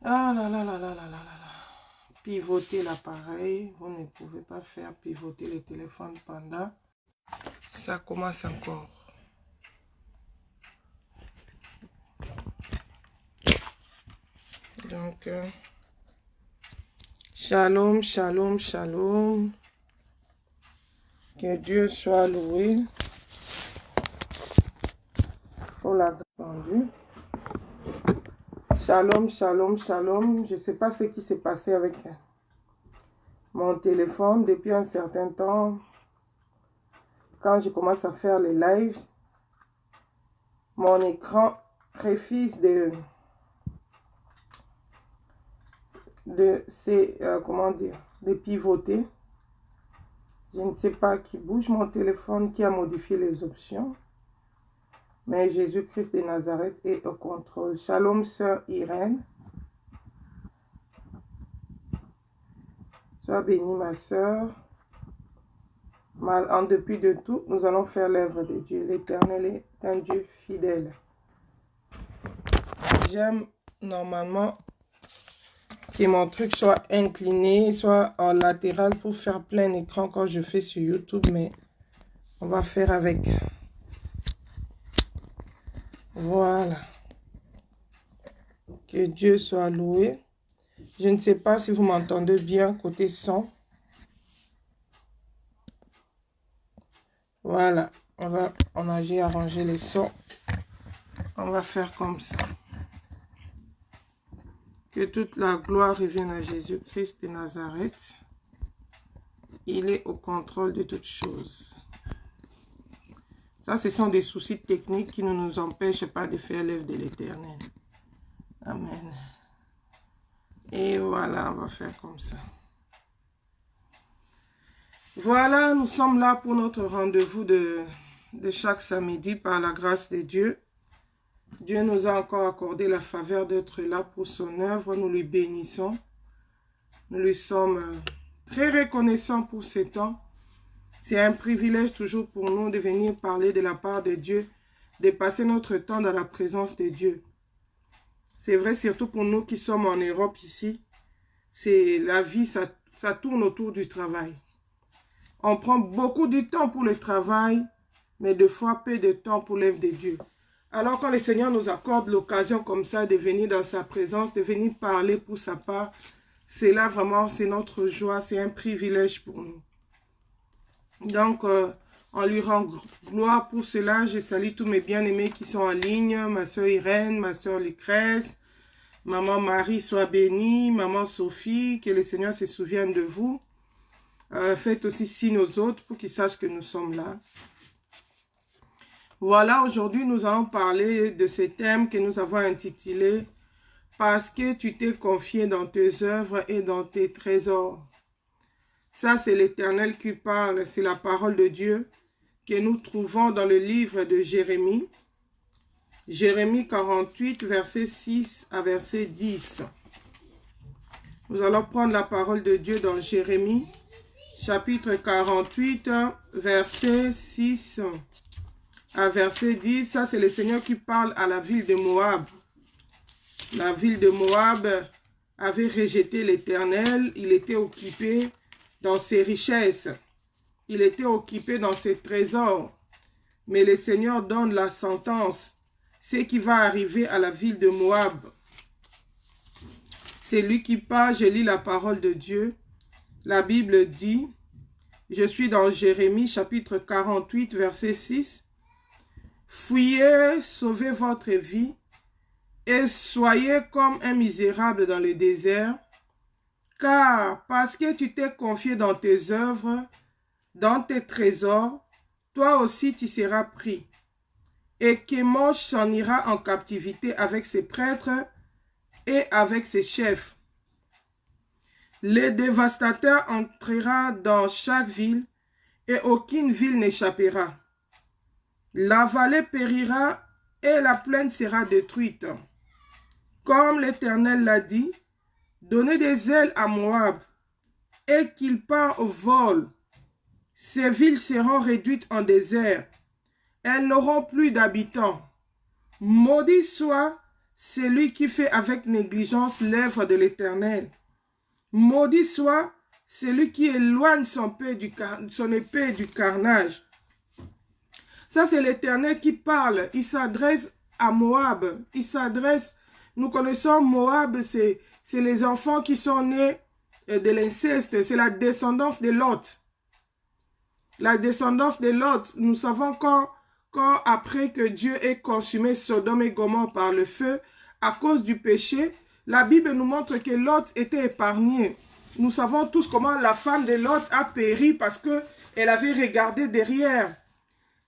Ah là là là là là là là là. Pivoter l'appareil. Vous ne pouvez pas faire pivoter le téléphone pendant. Ça commence encore. Donc, shalom, shalom, shalom. Que Dieu soit loué pour la grandeur. Shalom, shalom, shalom. Je ne sais pas ce qui s'est passé avec mon téléphone depuis un certain temps. Quand je commence à faire les lives, mon écran refuse comment dire, de pivoter. Je ne sais pas qui bouge mon téléphone, qui a modifié les options. Mais Jésus-Christ de Nazareth est au contrôle. Shalom, sœur Irène. Sois bénie, ma sœur. En dépit de tout, nous allons faire l'œuvre de Dieu. L'Éternel est un Dieu fidèle. J'aime normalement que mon truc soit incliné, soit en latéral pour faire plein écran quand je fais sur YouTube, mais on va faire avec. Voilà. Que Dieu soit loué. Je ne sais pas si vous m'entendez bien côté son. Voilà. J'ai arrangé les sons. On va faire comme ça. Que toute la gloire revienne à Jésus-Christ de Nazareth. Il est au contrôle de toutes choses. Ça, ce sont des soucis techniques qui ne nous empêchent pas de faire l'œuvre de l'Éternel. Amen. Et voilà, on va faire comme ça. Voilà, nous sommes là pour notre rendez-vous de chaque samedi par la grâce de Dieu. Dieu nous a encore accordé la faveur d'être là pour son œuvre. Nous lui bénissons. Nous lui sommes très reconnaissants pour ce temps. C'est un privilège toujours pour nous de venir parler de la part de Dieu, de passer notre temps dans la présence de Dieu. C'est vrai, surtout pour nous qui sommes en Europe ici, c'est la vie, ça tourne autour du travail. On prend beaucoup de temps pour le travail, mais deux fois peu de temps pour l'œuvre de Dieu. Alors quand le Seigneur nous accorde l'occasion comme ça de venir dans sa présence, de venir parler pour sa part, c'est là vraiment, c'est notre joie, c'est un privilège pour nous. Donc, on lui rend gloire pour cela. Je salue tous mes bien-aimés qui sont en ligne. Ma soeur Irène, ma soeur Lucrèce, maman Marie, sois bénie. Maman Sophie, que le Seigneur se souvienne de vous. Faites aussi signe aux autres pour qu'ils sachent que nous sommes là. Voilà, aujourd'hui, nous allons parler de ce thème que nous avons intitulé « Parce que tu t'es confié dans tes œuvres et dans tes trésors ». Ça, c'est l'Éternel qui parle, c'est la parole de Dieu que nous trouvons dans le livre de Jérémie. Jérémie 48, verset 6 à verset 10. Nous allons prendre la parole de Dieu dans Jérémie, chapitre 48, verset 6 à verset 10. Ça, c'est le Seigneur qui parle à la ville de Moab. La ville de Moab avait rejeté l'Éternel. Il était occupé dans ses richesses. Il était occupé dans ses trésors. Mais le Seigneur donne la sentence. Ce qui va arriver à la ville de Moab. C'est lui qui parle. Je lis la parole de Dieu. La Bible dit, je suis dans Jérémie chapitre 48 verset 6. Fuyez, sauvez votre vie et soyez comme un misérable dans le désert. Car parce que tu t'es confié dans tes œuvres, dans tes trésors, toi aussi tu seras pris. Et Kémosh s'en ira en captivité avec ses prêtres et avec ses chefs. Le dévastateur entrera dans chaque ville et aucune ville n'échappera. La vallée périra et la plaine sera détruite. Comme l'Éternel l'a dit, donnez des ailes à Moab et qu'il part au vol. Ces villes seront réduites en désert. Elles n'auront plus d'habitants. Maudit soit celui qui fait avec négligence l'œuvre de l'Éternel. Maudit soit celui qui éloigne son épée du carnage. Ça, c'est l'Éternel qui parle. Il s'adresse à Moab. Il s'adresse, nous connaissons Moab, c'est les enfants qui sont nés de l'inceste. C'est la descendance de Lot. La descendance de Lot. Nous savons quand après que Dieu ait consumé Sodome et Gomorrhe par le feu, à cause du péché, la Bible nous montre que Lot était épargné. Nous savons tous comment la femme de Lot a péri parce qu'elle avait regardé derrière.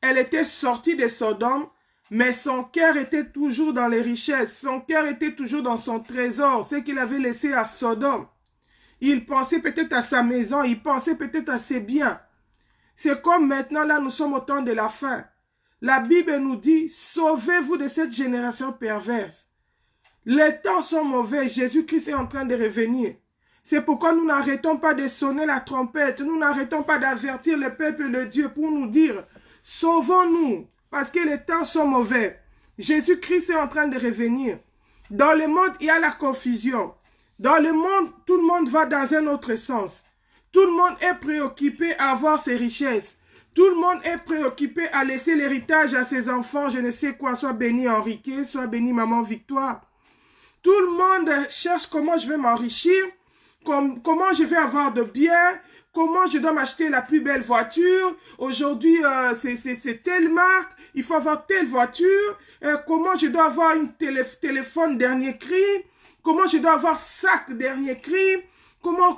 Elle était sortie de Sodome, mais son cœur était toujours dans les richesses. Son cœur était toujours dans son trésor, ce qu'il avait laissé à Sodome. Il pensait peut-être à sa maison, il pensait peut-être à ses biens. C'est comme maintenant, là, nous sommes au temps de la fin. La Bible nous dit, sauvez-vous de cette génération perverse. Les temps sont mauvais, Jésus-Christ est en train de revenir. C'est pourquoi nous n'arrêtons pas de sonner la trompette, nous n'arrêtons pas d'avertir le peuple de Dieu pour nous dire, sauvons-nous, parce que les temps sont mauvais. Jésus-Christ est en train de revenir. Dans le monde, il y a la confusion. Dans le monde, tout le monde va dans un autre sens. Tout le monde est préoccupé à avoir ses richesses. Tout le monde est préoccupé à laisser l'héritage à ses enfants, je ne sais quoi, soit béni Henriquet, soit béni Maman Victoire. Tout le monde cherche comment je vais m'enrichir, comment je vais avoir de biens, comment je dois m'acheter la plus belle voiture. Aujourd'hui, c'est telle marque, il faut avoir telle voiture. Comment je dois avoir un téléphone dernier cri. Comment je dois avoir sac dernier cri. Comment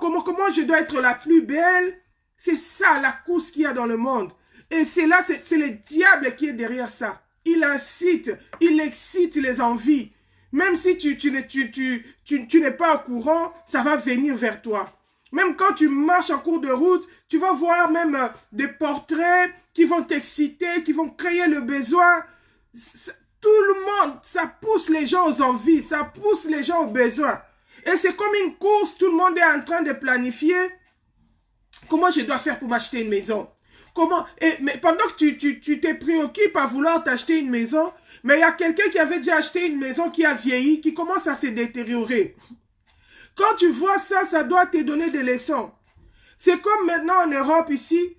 je dois être la plus belle. C'est ça la course qu'il y a dans le monde. Et c'est là, c'est le diable qui est derrière ça. Il incite, il excite les envies. Même si tu n'es pas au courant, ça va venir vers toi. Même quand tu marches en cours de route, tu vas voir même des portraits qui vont t'exciter, qui vont créer le besoin. Tout le monde, ça pousse les gens aux envies, ça pousse les gens aux besoins. Et c'est comme une course, tout le monde est en train de planifier. Comment je dois faire pour m'acheter une maison? Mais pendant que tu te préoccupes à vouloir t'acheter une maison, mais il y a quelqu'un qui avait déjà acheté une maison qui a vieilli, qui commence à se détériorer. Quand tu vois ça, ça doit te donner des leçons. C'est comme maintenant en Europe ici,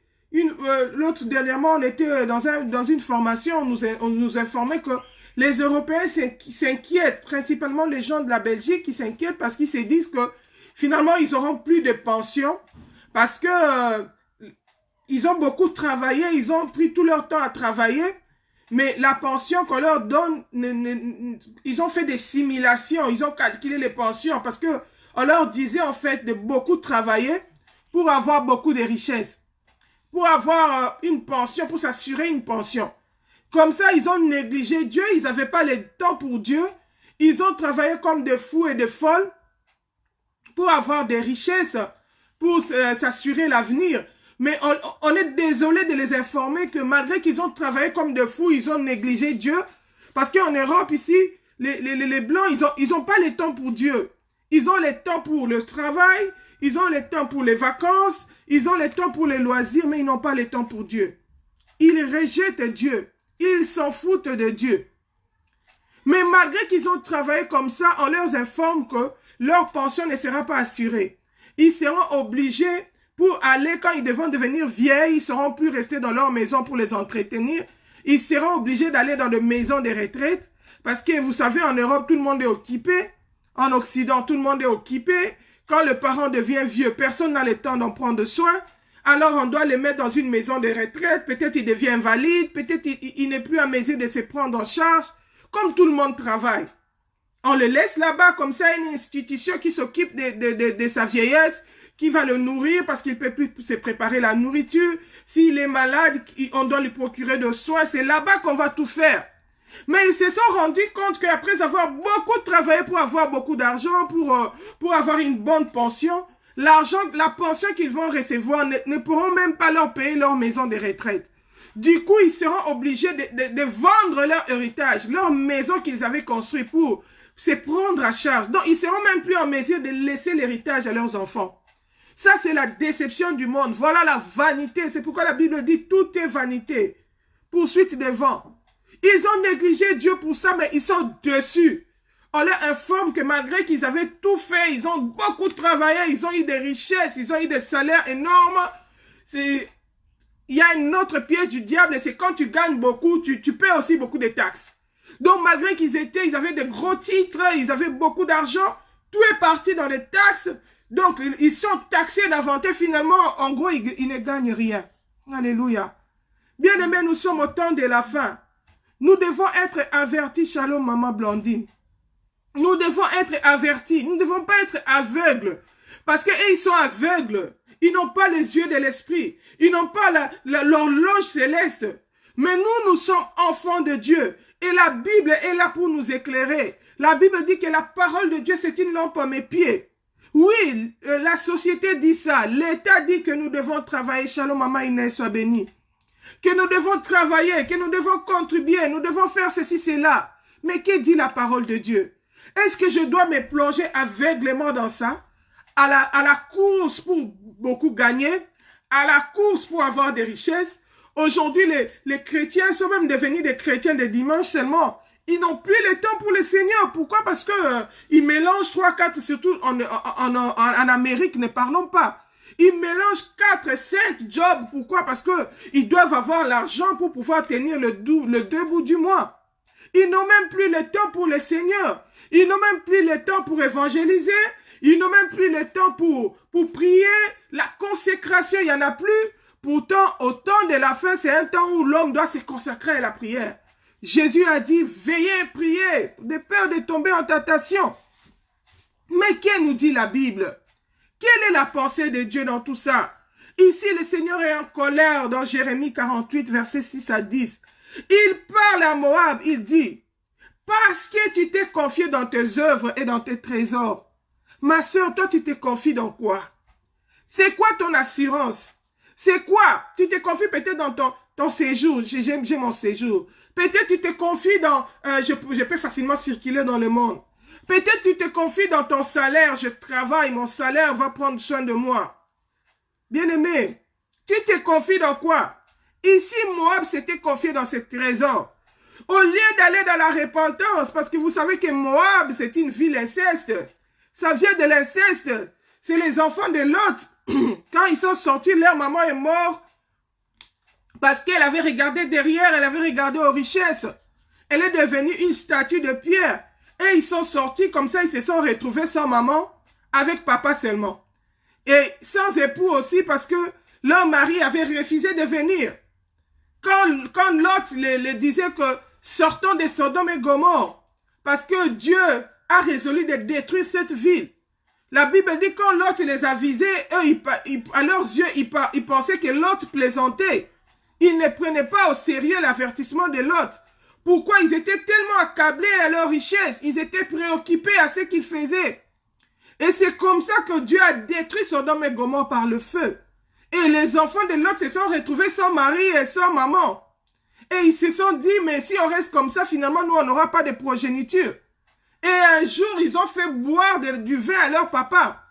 l'autre dernièrement, on était dans une formation, on nous informait que les Européens s'inquiètent, principalement les gens de la Belgique qui s'inquiètent parce qu'ils se disent que finalement, ils n'auront plus de pension parce que ils ont beaucoup travaillé, ils ont pris tout leur temps à travailler, mais la pension qu'on leur donne, ils ont fait des simulations, ils ont calculé les pensions parce que on leur disait en fait de beaucoup travailler pour avoir beaucoup de richesses, pour avoir une pension, pour s'assurer une pension. Comme ça, ils ont négligé Dieu, ils n'avaient pas le temps pour Dieu, ils ont travaillé comme des fous et des folles pour avoir des richesses, pour s'assurer l'avenir. Mais on est désolé de les informer que malgré qu'ils ont travaillé comme des fous, ils ont négligé Dieu. Parce qu'en Europe, ici, les Blancs, ils ont pas le temps pour Dieu. Ils ont le temps pour le travail, ils ont le temps pour les vacances, ils ont le temps pour les loisirs, mais ils n'ont pas le temps pour Dieu. Ils rejettent Dieu. Ils s'en foutent de Dieu. Mais malgré qu'ils ont travaillé comme ça, on leur informe que leur pension ne sera pas assurée. Ils seront obligés pour aller, quand ils devront devenir vieilles, ils ne seront plus restés dans leur maison pour les entretenir. Ils seront obligés d'aller dans des maisons de retraite. Parce que vous savez, en Europe, tout le monde est occupé. En Occident, tout le monde est occupé. Quand le parent devient vieux, personne n'a le temps d'en prendre soin. Alors, on doit le mettre dans une maison de retraite. Peut-être il devient invalide. Peut-être il n'est plus à mesure de se prendre en charge. Comme tout le monde travaille. On le laisse là-bas, comme ça, une institution qui s'occupe de sa vieillesse, qui va le nourrir parce qu'il ne peut plus se préparer la nourriture. S'il est malade, on doit lui procurer de soins. C'est là-bas qu'on va tout faire. Mais ils se sont rendus compte qu'après avoir beaucoup travaillé pour avoir beaucoup d'argent, pour avoir une bonne pension, la pension qu'ils vont recevoir ne pourront même pas leur payer leur maison de retraite. Du coup, ils seront obligés de vendre leur héritage, leur maison qu'ils avaient construite pour se prendre à charge. Donc, ils seront même plus en mesure de laisser l'héritage à leurs enfants. Ça, c'est la déception du monde. Voilà la vanité. C'est pourquoi la Bible dit tout est vanité. Poursuite des vents. Ils ont négligé Dieu pour ça, mais ils sont dessus. On leur informe que malgré qu'ils avaient tout fait, ils ont beaucoup travaillé, ils ont eu des richesses, ils ont eu des salaires énormes. Il y a une autre piège du diable, c'est quand tu gagnes beaucoup, tu paies aussi beaucoup de taxes. Donc malgré ils avaient de gros titres, ils avaient beaucoup d'argent, tout est parti dans les taxes. Donc ils sont taxés davantage, finalement, en gros, ils ne gagnent rien. Alléluia. Bien-aimés, nous sommes au temps de la fin. Nous devons être avertis, shalom, maman Blondine. Nous devons être avertis. Nous ne devons pas être aveugles. Parce qu'ils sont aveugles. Ils n'ont pas les yeux de l'esprit. Ils n'ont pas l'horloge céleste. Mais nous sommes enfants de Dieu. Et la Bible est là pour nous éclairer. La Bible dit que la parole de Dieu, c'est une lampe à mes pieds. Oui, la société dit ça. L'État dit que nous devons travailler. Shalom, maman Inès, sois bénie. Que nous devons travailler, que nous devons contribuer, nous devons faire ceci, cela. Mais que dit la parole de Dieu? Est-ce que je dois me plonger aveuglément dans ça? À la course pour beaucoup gagner? À la course pour avoir des richesses? Aujourd'hui, les chrétiens sont même devenus des chrétiens de dimanche seulement. Ils n'ont plus le temps pour le Seigneur. Pourquoi? Parce que ils mélangent 3, 4, surtout en Amérique, ne parlons pas. Ils mélangent 4, 5 jobs. Pourquoi? Parce que ils doivent avoir l'argent pour pouvoir tenir le deux bouts du mois. Ils n'ont même plus le temps pour le Seigneur. Ils n'ont même plus le temps pour évangéliser. Ils n'ont même plus le temps pour prier. La consécration, il n'y en a plus. Pourtant, au temps de la fin, c'est un temps où l'homme doit se consacrer à la prière. Jésus a dit, veillez, priez, de peur de tomber en tentation. Mais que nous dit la Bible? Quelle est la pensée de Dieu dans tout ça? Ici, le Seigneur est en colère dans Jérémie 48, versets 6 à 10. Il parle à Moab, il dit, parce que tu t'es confié dans tes œuvres et dans tes trésors. Ma sœur, toi, tu t'es confié dans quoi? C'est quoi ton assurance? C'est quoi? Tu te confies peut-être dans ton séjour. J'ai mon séjour. Peut-être tu te confies dans... je peux facilement circuler dans le monde. Peut-être tu te confies dans ton salaire. Je travaille, mon salaire va prendre soin de moi. Bien-aimé, tu te confies dans quoi? Ici, Moab s'était confié dans ses trésors. Au lieu d'aller dans la repentance, parce que vous savez que Moab, c'est une ville inceste. Ça vient de l'inceste. C'est les enfants de Lot. Quand ils sont sortis, leur maman est morte parce qu'elle avait regardé derrière, elle avait regardé aux richesses. Elle est devenue une statue de pierre. Et ils sont sortis comme ça, ils se sont retrouvés sans maman, avec papa seulement. Et sans époux aussi parce que leur mari avait refusé de venir. Quand Lot le disait que sortons de Sodome et Gomorrhe, parce que Dieu a résolu de détruire cette ville. La Bible dit quand Lot les a visés, eux, à leurs yeux, ils pensaient que Lot plaisantait. Ils ne prenaient pas au sérieux l'avertissement de Lot. Pourquoi? Ils étaient tellement accablés à leur richesse. Ils étaient préoccupés à ce qu'ils faisaient. Et c'est comme ça que Dieu a détruit Sodome et Gomorrhe par le feu. Et les enfants de Lot se sont retrouvés sans mari et sans maman. Et ils se sont dit, mais si on reste comme ça, finalement, nous, on n'aura pas de progéniture. Et un jour, ils ont fait boire du vin à leur papa.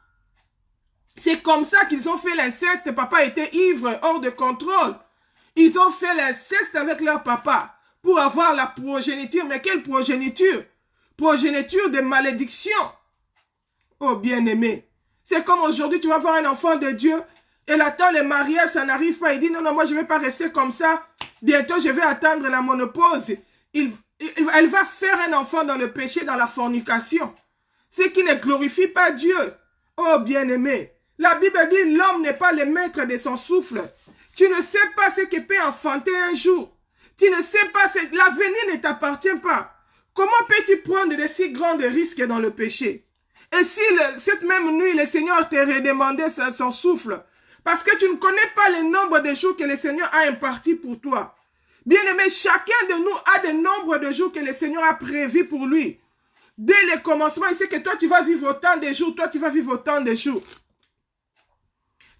C'est comme ça qu'ils ont fait l'inceste. Papa était ivre, hors de contrôle. Ils ont fait l'inceste avec leur papa pour avoir la progéniture. Mais quelle progéniture? Progéniture de malédiction. Oh bien-aimé. C'est comme aujourd'hui, tu vas voir un enfant de Dieu et attend le mariage, ça n'arrive pas. Il dit, non, non, moi je ne vais pas rester comme ça. Bientôt, je vais attendre la ménopause. Elle va faire un enfant dans le péché, dans la fornication. Ce qui ne glorifie pas Dieu. Oh bien-aimé, la Bible dit l'homme n'est pas le maître de son souffle. Tu ne sais pas ce que peut enfanter un jour. Tu ne sais pas, l'avenir ne t'appartient pas. Comment peux-tu prendre de si grands risques dans le péché? Et si cette même nuit, le Seigneur te redemandait son souffle, parce que tu ne connais pas le nombre de jours que le Seigneur a imparti pour toi. Bien-aimé, chacun de nous a le nombre de jours que le Seigneur a prévu pour lui. Dès le commencement, il sait que toi, tu vas vivre autant de jours, toi, tu vas vivre autant de jours.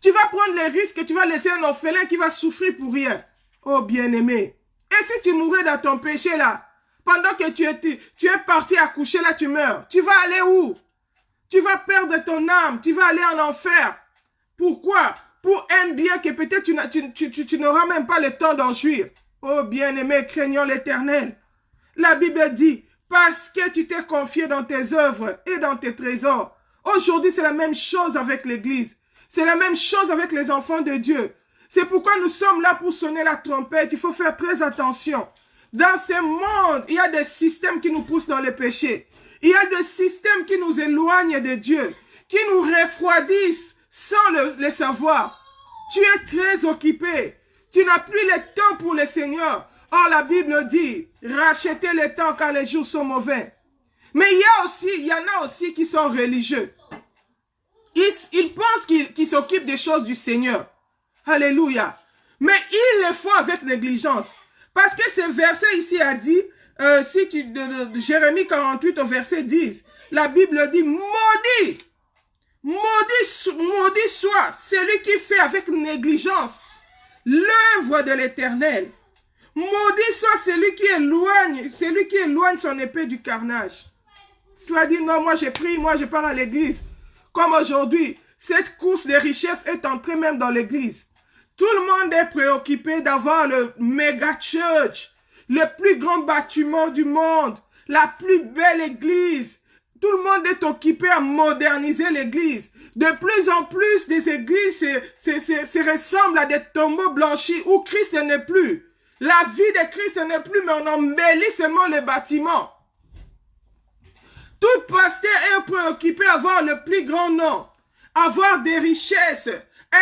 Tu vas prendre les risques, tu vas laisser un orphelin qui va souffrir pour rien. Oh, bien-aimé. Et si tu mourais dans ton péché, là, pendant que tu es parti accoucher, là, tu meurs. Tu vas aller où? Tu vas perdre ton âme, tu vas aller en enfer. Pourquoi? Pour un bien que peut-être tu n'auras même pas le temps d'en jouir. Oh bien-aimé, craignons l'Éternel. La Bible dit, Parce que tu t'es confié dans tes œuvres et dans tes trésors. Aujourd'hui, c'est la même chose avec l'Église. C'est la même chose avec les enfants de Dieu. C'est pourquoi nous sommes là pour sonner la trompette. Il faut faire très attention. Dans ce monde, il y a des systèmes qui nous poussent dans le péché. Il y a des systèmes qui nous éloignent de Dieu, qui nous refroidissent sans le savoir. Tu es très occupé. Tu n'as plus le temps pour le Seigneur. Or, la Bible dit, rachetez le temps car les jours sont mauvais. Mais il y en a aussi qui sont religieux. Ils pensent qu'ils s'occupent des choses du Seigneur. Alléluia. Mais ils le font avec négligence. Parce que ce verset ici a dit, Jérémie 48 au verset 10, la Bible dit, maudit soit celui qui fait avec négligence l'œuvre de l'Éternel. Maudit soit celui qui éloigne son épée du carnage. Tu as dit, non, moi j'ai pris, moi je pars à l'église. Comme aujourd'hui, cette course des richesses est entrée même dans l'église. Tout le monde est préoccupé d'avoir le méga church, le plus grand bâtiment du monde, la plus belle église. Tout le monde est occupé à moderniser l'église. De plus en plus, des églises se ressemblent à des tombeaux blanchis où Christ n'est plus. La vie de Christ n'est plus, mais on embellit seulement les bâtiments. Tout pasteur est préoccupé à avoir le plus grand nom, avoir des richesses,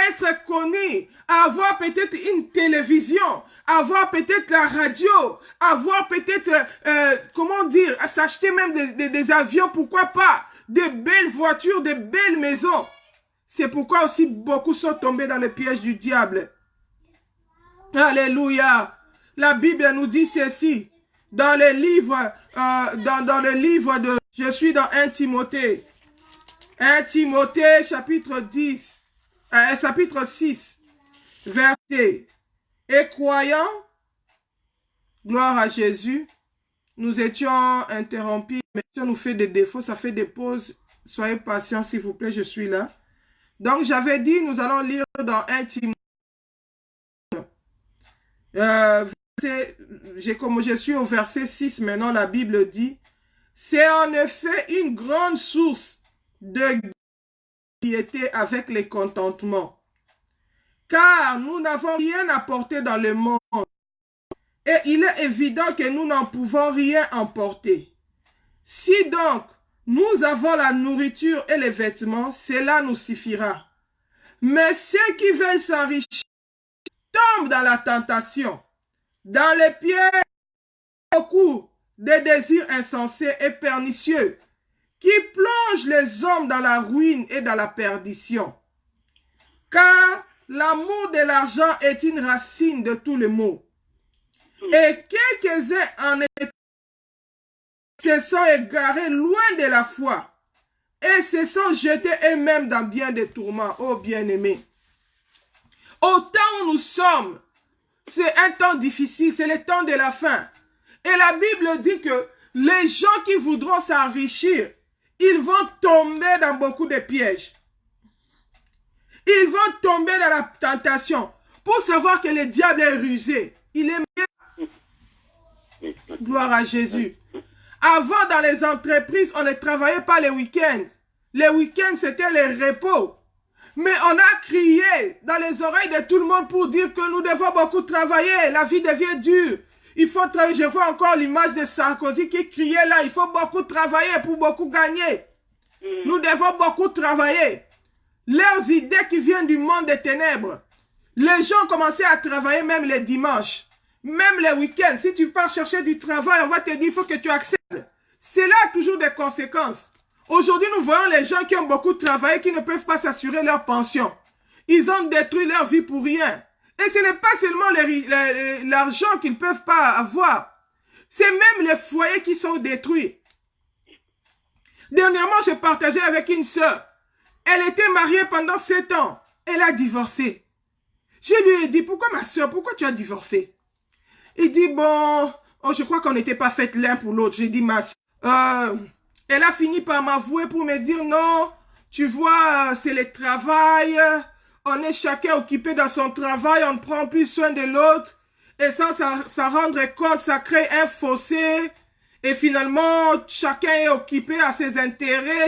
être connu, avoir peut-être une télévision, avoir peut-être la radio, avoir peut-être, s'acheter même des avions, pourquoi pas, des belles voitures, des belles maisons. C'est pourquoi aussi beaucoup sont tombés dans le piège du diable. Alléluia. La Bible nous dit ceci, dans le livre, dans le livre de, je suis dans 1 Timothée. 1 Timothée, chapitre 6, verset. Et croyant, gloire à Jésus, nous étions interrompus, mais ça nous fait des défauts, ça fait des pauses. Soyez patients, s'il vous plaît, je suis là. Donc, j'avais dit, nous allons lire dans 1 Timothée. Comme je suis au verset 6, maintenant la Bible dit, c'est en effet une grande source de piété avec les contentements. Car nous n'avons rien apporté dans le monde. Et il est évident que nous n'en pouvons rien emporter. Si donc nous avons la nourriture et les vêtements, cela nous suffira. Mais ceux qui veulent s'enrichir tombent dans la tentation, dans les pièges, beaucoup des désirs insensés et pernicieux, qui plongent les hommes dans la ruine et dans la perdition. Car l'amour de l'argent est une racine de tous les maux. Et quelques-uns en se sont égarés loin de la foi et se sont jetés eux-mêmes dans bien des tourments, ô bien-aimés. Au temps où nous sommes, c'est un temps difficile, c'est le temps de la fin. Et la Bible dit que les gens qui voudront s'enrichir, ils vont tomber dans beaucoup de pièges. Ils vont tomber dans la tentation. Pour savoir que le diable est rusé, il est mieux. Gloire à Jésus. Avant, dans les entreprises, on ne travaillait pas les week-ends. Les week-ends, c'était les repos. Mais on a crié dans les oreilles de tout le monde pour dire que nous devons beaucoup travailler. La vie devient dure. Il faut travailler. Je vois encore l'image de Sarkozy qui criait là. Il faut beaucoup travailler pour beaucoup gagner. Nous devons beaucoup travailler. Leurs idées qui viennent du monde des ténèbres. Les gens commençaient à travailler même les dimanches. Même les week-ends. Si tu pars chercher du travail, on va te dire il faut que tu acceptes. Cela a toujours des conséquences. Aujourd'hui, nous voyons les gens qui ont beaucoup travaillé, qui ne peuvent pas s'assurer leur pension. Ils ont détruit leur vie pour rien. Et ce n'est pas seulement l'argent qu'ils ne peuvent pas avoir. C'est même les foyers qui sont détruits. Dernièrement, je partageais avec une sœur. Elle était mariée pendant 7 ans. Elle a divorcé. Je lui ai dit, pourquoi ma sœur, pourquoi tu as divorcé? Il dit, bon, oh, je crois qu'on n'était pas faits l'un pour l'autre. J'ai dit, ma sœur, elle a fini par m'avouer pour me dire, non, tu vois, c'est le travail. On est chacun occupé dans son travail, on ne prend plus soin de l'autre. Et sans s'en rendre compte, ça crée un fossé. Et finalement, chacun est occupé à ses intérêts,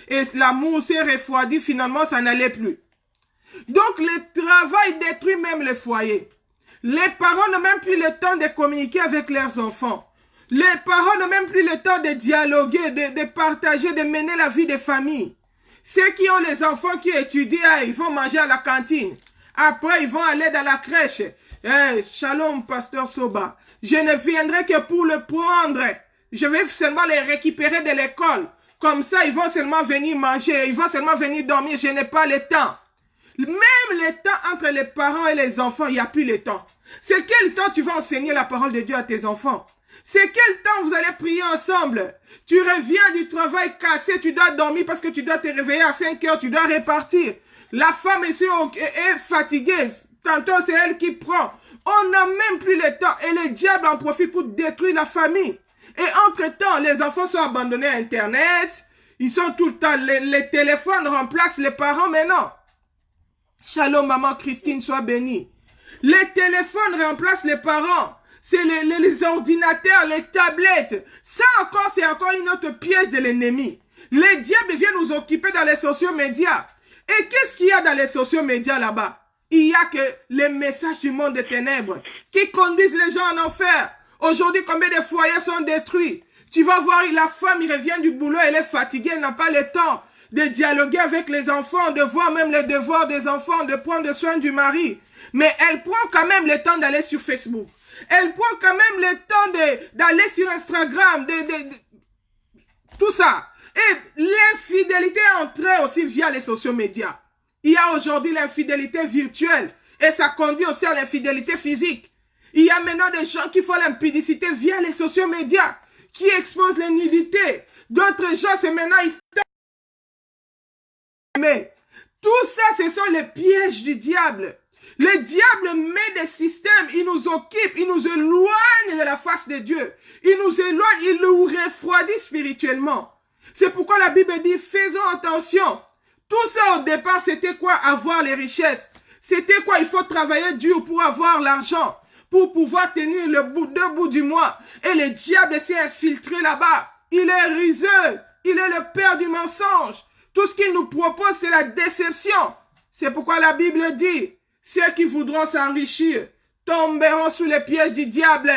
et l'amour s'est refroidi, finalement, ça n'allait plus. Donc, le travail détruit même le foyer. Les parents n'ont même plus le temps de communiquer avec leurs enfants. Les parents n'ont même plus le temps de dialoguer, de partager, de mener la vie de famille. Ceux qui ont les enfants qui étudient, ils vont manger à la cantine. Après, ils vont aller dans la crèche. Shalom, pasteur Soba. Je ne viendrai que pour le prendre. Je vais seulement les récupérer de l'école. Comme ça, ils vont seulement venir manger. Ils vont seulement venir dormir. Je n'ai pas le temps. Même le temps entre les parents et les enfants, il n'y a plus le temps. C'est quel temps tu vas enseigner la parole de Dieu à tes enfants? C'est quel temps vous allez prier ensemble? Tu reviens du travail cassé, tu dois dormir parce que tu dois te réveiller à 5 heures, tu dois repartir. La femme est fatiguée. Tantôt, c'est elle qui prend. On n'a même plus le temps. Et le diable en profite pour détruire la famille. Et entre-temps, les enfants sont abandonnés à Internet. Ils sont tout le temps... Les téléphones remplacent les parents maintenant. Shalom, maman Christine, sois bénie. Les téléphones remplacent les parents. C'est les ordinateurs, les tablettes. Ça encore, c'est encore une autre piège de l'ennemi. Les diables viennent nous occuper dans les sociaux médias. Et qu'est-ce qu'il y a dans les sociaux médias là-bas? Il y a que les messages du monde des ténèbres qui conduisent les gens en enfer. Aujourd'hui, combien de foyers sont détruits? Tu vas voir la femme, il revient du boulot, elle est fatiguée, elle n'a pas le temps de dialoguer avec les enfants, de voir même les devoirs des enfants, de prendre soin du mari. Mais elle prend quand même le temps d'aller sur Facebook. Elle prend quand même le temps d'aller sur Instagram, tout ça. Et l'infidélité est entrée aussi via les sociaux médias. Il y a aujourd'hui l'infidélité virtuelle et ça conduit aussi à l'infidélité physique. Il y a maintenant des gens qui font l'impudicité via les sociaux médias, qui exposent les nudités. D'autres gens, c'est maintenant... Mais tout ça, ce sont les pièges du diable. Le diable met des systèmes, il nous occupe, il nous éloigne de la face de Dieu. Il nous éloigne, il nous refroidit spirituellement. C'est pourquoi la Bible dit, faisons attention. Tout ça au départ, c'était quoi? Avoir les richesses. C'était quoi? Il faut travailler dur pour avoir l'argent, pour pouvoir tenir deux bouts du mois. Et le diable s'est infiltré là-bas. Il est ruseux. Il est le père du mensonge. Tout ce qu'il nous propose, c'est la déception. C'est pourquoi la Bible dit, ceux qui voudront s'enrichir tomberont sous les pièges du diable.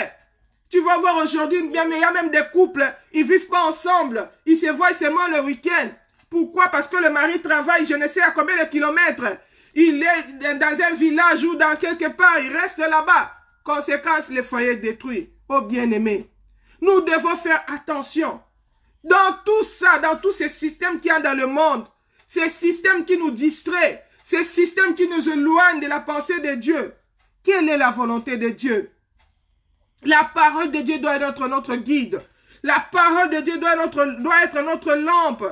Tu vas voir aujourd'hui, il y a même des couples, ils vivent pas ensemble. Ils se voient seulement le week-end. Pourquoi? Parce que le mari travaille, je ne sais à combien de kilomètres. Il est dans un village ou dans quelque part, il reste là-bas. Conséquence, le foyer détruit. Oh bien-aimé, nous devons faire attention. Dans tout ça, dans tous ces systèmes qu'il y a dans le monde, ces systèmes qui nous distraient, ces systèmes qui nous éloignent de la pensée de Dieu. Quelle est la volonté de Dieu? La parole de Dieu doit être notre guide. La parole de Dieu doit être notre lampe.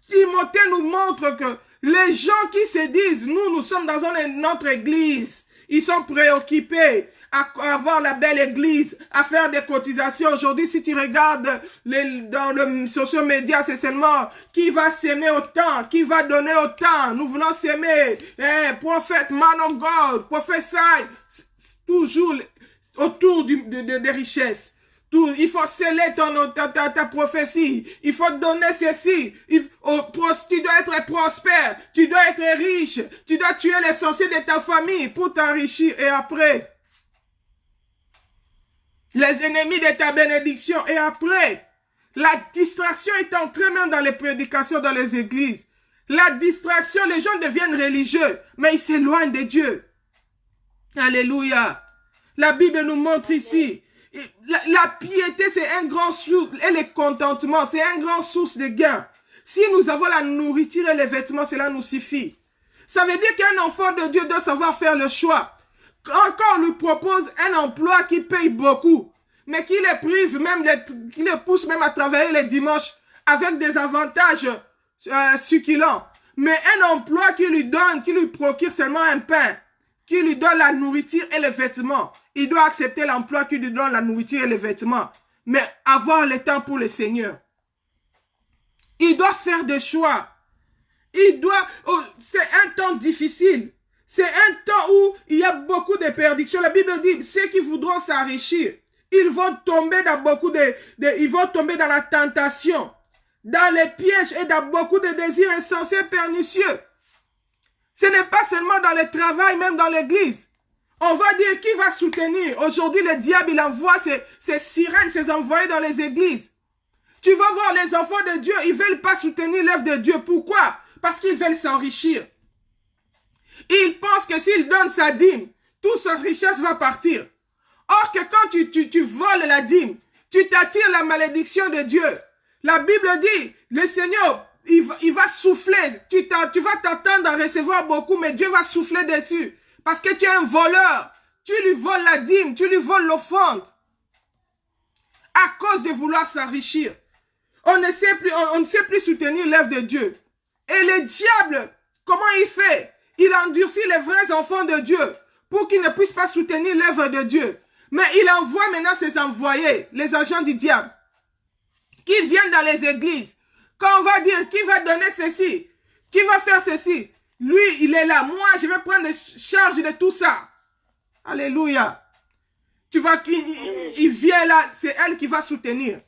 Timothée nous montre que les gens qui se disent, nous sommes dans notre église, ils sont préoccupés à avoir la belle église, à faire des cotisations. Aujourd'hui, si tu regardes dans le social media, c'est seulement qui va s'aimer autant, qui va donner autant. Nous voulons s'aimer. Prophète, man of God, prophète, toujours autour des richesses. Il faut sceller ta prophétie. Il faut donner ceci. Tu dois être prospère. Tu dois être riche. Tu dois tuer les sorciers de ta famille pour t'enrichir. Et après, les ennemis de ta bénédiction. Et après, la distraction est entrée même dans les prédications, dans les églises. La distraction, les gens deviennent religieux, mais ils s'éloignent de Dieu. Alléluia. La Bible nous montre ici, la piété, c'est un grand source, et le contentement, c'est un grand source de gain. Si nous avons la nourriture et les vêtements, cela nous suffit. Ça veut dire qu'un enfant de Dieu doit savoir faire le choix. Quand on lui propose un emploi qui paye beaucoup, mais qui les prive même, qui les pousse même à travailler les dimanches avec des avantages succulents, mais un emploi qui lui procure seulement un pain, qui lui donne la nourriture et les vêtements, il doit accepter l'emploi qui lui donne la nourriture et les vêtements, mais avoir le temps pour le Seigneur. Il doit faire des choix. C'est un temps difficile. C'est un temps où il y a beaucoup de perdictions. La Bible dit, ceux qui voudront s'enrichir, Ils vont tomber dans beaucoup ils vont tomber dans la tentation, dans les pièges et dans beaucoup de désirs insensés pernicieux. Ce n'est pas seulement dans le travail, même dans l'église. On va dire qui va soutenir. Aujourd'hui, le diable, il envoie ses sirènes, ses envoyés dans les églises. Tu vas voir les enfants de Dieu, ils ne veulent pas soutenir l'œuvre de Dieu. Pourquoi? Parce qu'ils veulent s'enrichir. Ils pensent que s'ils donnent sa dîme, toute sa richesse va partir. Or que quand tu voles la dîme, tu t'attires la malédiction de Dieu. La Bible dit, le Seigneur, il va souffler. Tu vas t'attendre à recevoir beaucoup, mais Dieu va souffler dessus. Parce que tu es un voleur. Tu lui voles la dîme, tu lui voles l'offrande. À cause de vouloir s'enrichir. On ne sait plus soutenir l'œuvre de Dieu. Et le diable, comment il fait? Il endurcit les vrais enfants de Dieu pour qu'ils ne puissent pas soutenir l'œuvre de Dieu. Mais il envoie maintenant ses envoyés, les agents du diable, qui viennent dans les églises. Quand on va dire qui va donner ceci, qui va faire ceci, lui, il est là. Moi, je vais prendre charge de tout ça. Alléluia. Tu vois qu'il vient là, c'est elle qui va soutenir.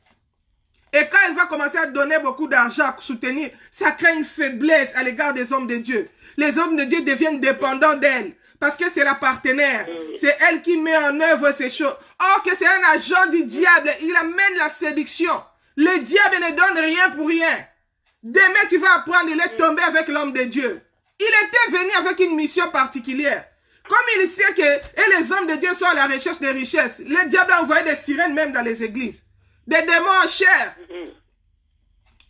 Et quand elle va commencer à donner beaucoup d'argent à soutenir, ça crée une faiblesse à l'égard des hommes de Dieu. Les hommes de Dieu deviennent dépendants d'elle. Parce que c'est la partenaire. C'est elle qui met en œuvre ces choses. Or que c'est un agent du diable. Il amène la séduction. Le diable ne donne rien pour rien. Demain, tu vas apprendre, il est tombé avec l'homme de Dieu. Il était venu avec une mission particulière. Comme il sait que et les hommes de Dieu sont à la recherche des richesses, le diable a envoyé des sirènes même dans les églises. Des démons en chair.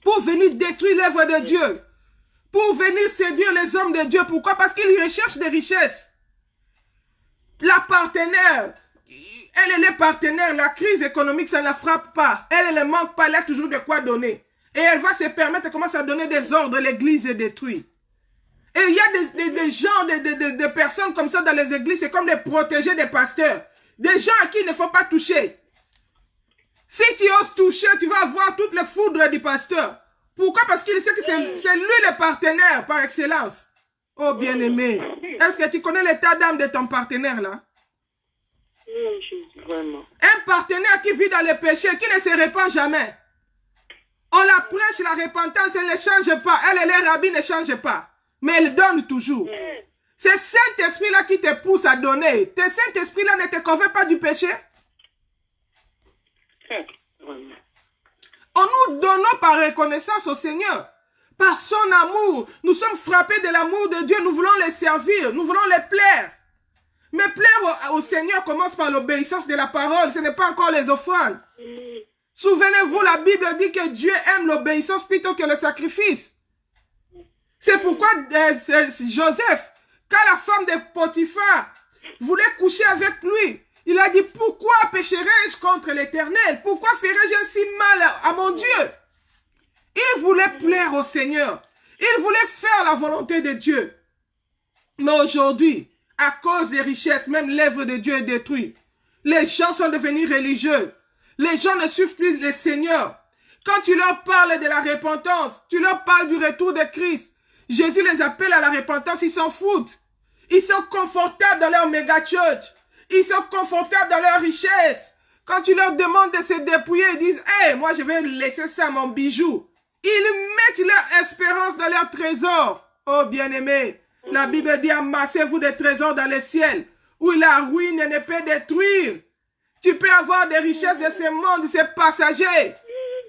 Pour venir détruire l'œuvre de Dieu. Pour venir séduire les hommes de Dieu. Pourquoi? Parce qu'ils recherchent des richesses. La partenaire, elle est partenaire. La crise économique, ça ne la frappe pas. Elle ne manque pas, elle a toujours de quoi donner. Et elle va se permettre de commencer à donner des ordres, l'église est détruite. Et il y a des gens, des personnes comme ça dans les églises, c'est comme des protégés des pasteurs. Des gens à qui il ne faut pas toucher. Si tu oses toucher, tu vas avoir toutes les foudres du pasteur. Pourquoi? Parce qu'il sait que c'est lui le partenaire par excellence. Oh bien-aimé, est-ce que tu connais l'état d'âme de ton partenaire là? Vraiment. Un partenaire qui vit dans le péché, qui ne se répand jamais. On la prêche la repentance, elle ne change pas. Elle et les rabbins ne changent pas. Mais elle donne toujours. C'est Saint-Esprit là qui te pousse à donner. Tes Saint-Esprit là ne te convainc pas du péché? On nous donnons par reconnaissance au Seigneur. Par son amour. Nous sommes frappés de l'amour de Dieu. Nous voulons les servir. Nous voulons les plaire. Mais plaire au Seigneur commence par l'obéissance de la parole. Ce n'est pas encore les offrandes. Souvenez-vous, la Bible dit que Dieu aime l'obéissance plutôt que le sacrifice. C'est pourquoi Joseph, quand la femme de Potiphar voulait coucher avec lui, il a dit, pourquoi pécherai-je contre l'Éternel? Pourquoi ferai-je ainsi mal à mon Dieu? Il voulait plaire au Seigneur. Il voulait faire la volonté de Dieu. Mais aujourd'hui, à cause des richesses, même l'œuvre de Dieu est détruite. Les gens sont devenus religieux. Les gens ne suivent plus le Seigneur. Quand tu leur parles de la repentance, tu leur parles du retour de Christ. Jésus les appelle à la repentance, ils s'en foutent. Ils sont confortables dans leur méga church. Ils sont confortables dans leur richesse. Quand tu leur demandes de se dépouiller, ils disent, hey, moi je vais laisser ça, mon bijou. Ils mettent leur espérance dans leur trésor. Oh bien-aimé, la Bible dit, amassez-vous des trésors dans le ciel, où la ruine ne peut détruire. Tu peux avoir des richesses de ce monde, c'est passager.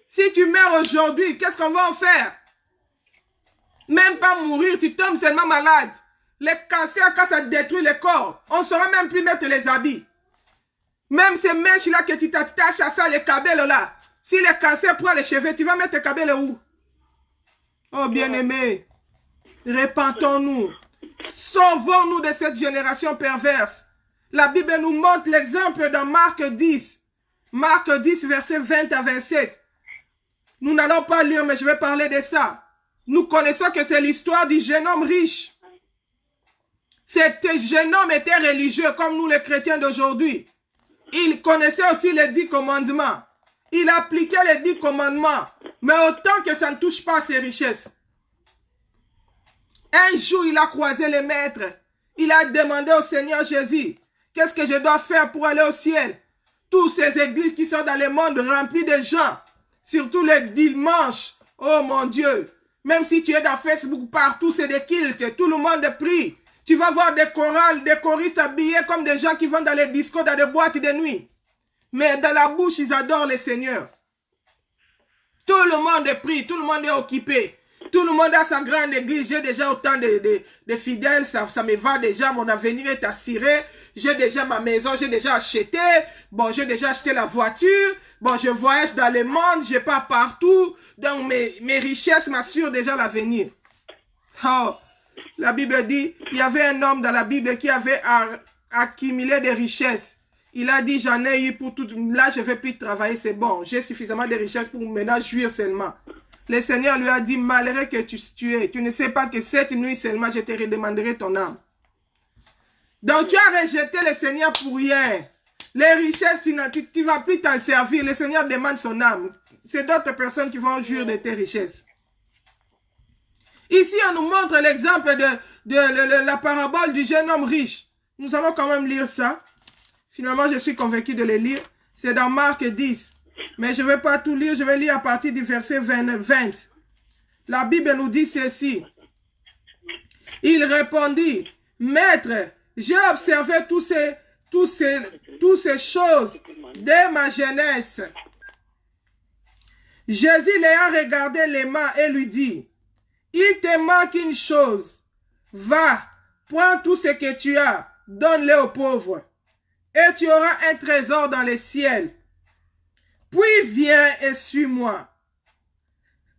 Si tu meurs aujourd'hui, qu'est-ce qu'on va en faire? Même pas mourir, tu tombes seulement malade. Les cancers, quand ça détruit le corps, on ne saura même plus mettre les habits. Même ces mèches-là que tu t'attaches à ça, les câbles là. Si le cancer prend les cheveux, tu vas mettre tes câbles où? Oh bien-aimé, repentons-nous. Sauvons-nous de cette génération perverse. La Bible nous montre l'exemple dans Marc 10. Marc 10, versets 20 à 27. Nous n'allons pas lire, mais je vais parler de ça. Nous connaissons que c'est l'histoire du jeune homme riche. Cet jeune homme était religieux comme nous les chrétiens d'aujourd'hui. Il connaissait aussi les 10 commandements. Il appliquait les 10 commandements. Mais autant que ça ne touche pas à ses richesses. Un jour, il a croisé le maître. Il a demandé au Seigneur Jésus, qu'est-ce que je dois faire pour aller au ciel? Toutes ces églises qui sont dans le monde remplies de gens, surtout les dimanches. Oh mon Dieu, même si tu es dans Facebook, partout c'est des cultes, tout le monde prie. Tu vas voir des chorales, des choristes habillés comme des gens qui vont dans les discos, dans des boîtes de nuit. Mais dans la bouche, ils adorent le Seigneur. Tout le monde prie, tout le monde est occupé. Tout le monde a sa grande église. J'ai déjà autant de fidèles, ça me va déjà, mon avenir est assuré. J'ai déjà ma maison, j'ai déjà acheté. Bon, j'ai déjà acheté la voiture. Bon, je voyage dans le monde, je pars partout. Donc, mes richesses m'assurent déjà l'avenir. Oh, la Bible dit, il y avait un homme dans la Bible qui avait accumulé des richesses. Il a dit, j'en ai eu pour tout. Là, je ne vais plus travailler, c'est bon. J'ai suffisamment de richesses pour maintenant jouir seulement. Le Seigneur lui a dit, malheureux que tu es, tu ne sais pas que cette nuit seulement, je te redemanderai ton âme. Donc, tu as rejeté le Seigneur pour rien. Les richesses, tu ne vas plus t'en servir. Le Seigneur demande son âme. C'est d'autres personnes qui vont jouir de tes richesses. Ici, on nous montre l'exemple de la parabole du jeune homme riche. Nous allons quand même lire ça. Finalement, je suis convaincu de le lire. C'est dans Marc 10. Mais je ne vais pas tout lire. Je vais lire à partir du verset 20. La Bible nous dit ceci. Il répondit, Maître, j'ai observé toutes ces choses dès ma jeunesse. Jésus l'ayant regardé les mains et lui dit, il te manque une chose. Va, prends tout ce que tu as, donne-le aux pauvres, et tu auras un trésor dans les ciels. Puis viens et suis-moi.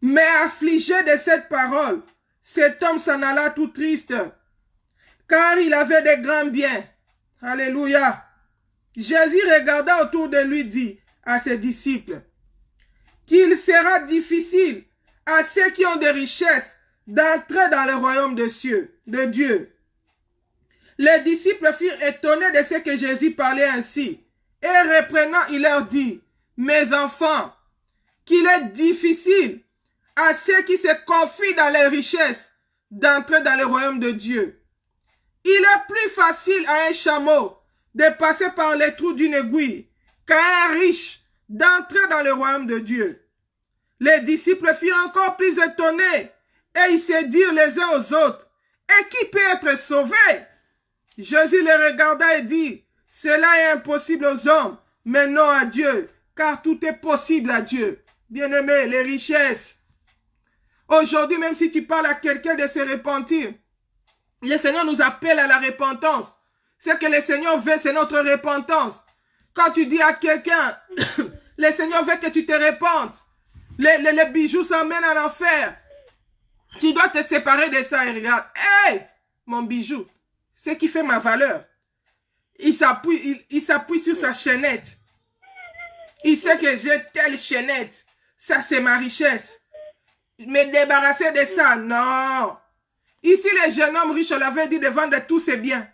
Mais affligé de cette parole, cet homme s'en alla tout triste, car il avait de grands biens. Alléluia. Jésus regarda autour de lui, dit à ses disciples, qu'il sera difficile à ceux qui ont des richesses d'entrer dans le royaume de Dieu. Les disciples furent étonnés de ce que Jésus parlait ainsi. Et reprenant, il leur dit, mes enfants, qu'il est difficile à ceux qui se confient dans les richesses d'entrer dans le royaume de Dieu. Il est plus facile à un chameau de passer par les trous d'une aiguille qu'à un riche d'entrer dans le royaume de Dieu. Les disciples furent encore plus étonnés et ils se dirent les uns aux autres, et qui peut être sauvé? Jésus les regarda et dit, cela est impossible aux hommes, mais non à Dieu, car tout est possible à Dieu. Bien-aimés, les richesses. Aujourd'hui, même si tu parles à quelqu'un de se repentir, le Seigneur nous appelle à la repentance. Ce que le Seigneur veut, c'est notre repentance. Quand tu dis à quelqu'un, le Seigneur veut que tu te repentes, les bijoux s'emmènent en enfer. Tu dois te séparer de ça et regarde. Hey, mon bijou, ce qui fait ma valeur. Il s'appuie sur sa chaînette. Il sait que j'ai telle chaînette. Ça, c'est ma richesse. Me débarrasser de ça, non. Ici, les jeunes hommes riches, on l'avait dit de vendre tous ses biens.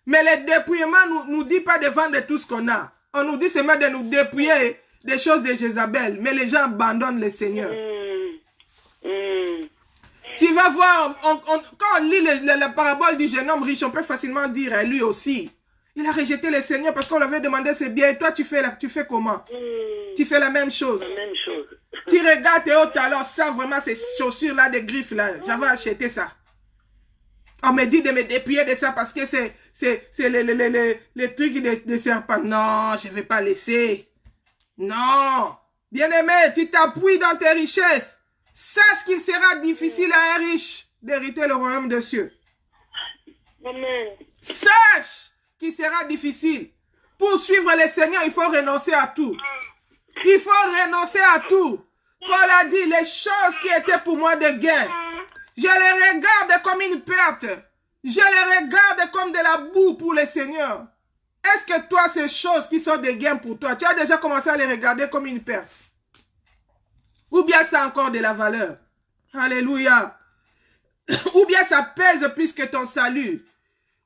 Mais le dépouillement nous dit pas de vendre tout ce qu'on a. On nous dit seulement de nous dépouiller des choses de Jézabel. Mais les gens abandonnent le Seigneur. Tu vas voir, quand on lit la parabole du jeune homme riche, on peut facilement dire, lui aussi, il a rejeté le Seigneur parce qu'on lui avait demandé ses biens. Et toi, tu fais comment? Tu fais la même chose. Tu regardes tes hautes alors, ça vraiment, ces chaussures-là, des griffes-là, j'avais acheté ça. On me dit de me dépouiller de ça parce que c'est les trucs de serpent. Non, je ne vais pas laisser. Non. Bien-aimé, tu t'appuies dans tes richesses. Sache qu'il sera difficile à un riche d'hériter le royaume des cieux. Amen. Sache qu'il sera difficile. Pour suivre le Seigneur, il faut renoncer à tout. Il faut renoncer à tout. Paul a dit, les choses qui étaient pour moi de gain, je les regarde comme une perte. Je les regarde comme de la boue pour le Seigneur. Est-ce que toi, ces choses qui sont de gain pour toi, tu as déjà commencé à les regarder comme une perte? Ou bien ça a encore de la valeur? Alléluia. Ou bien ça pèse plus que ton salut.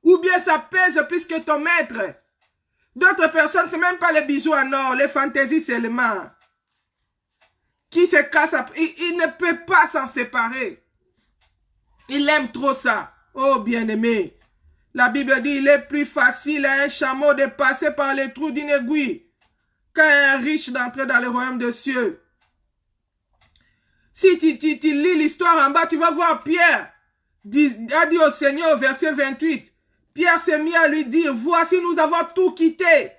Ou bien ça pèse plus que ton maître. D'autres personnes, ce n'est même pas les bijoux en or, les fantaisies seulement. Qui se casse, il ne peut pas s'en séparer. Il aime trop ça. Oh bien-aimé. La Bible dit, il est plus facile à un chameau de passer par les trous d'une aiguille qu'un riche d'entrer dans le royaume des cieux. Si tu lis l'histoire en bas, tu vas voir Pierre a dit au Seigneur au verset 28, Pierre s'est mis à lui dire, voici nous avons tout quitté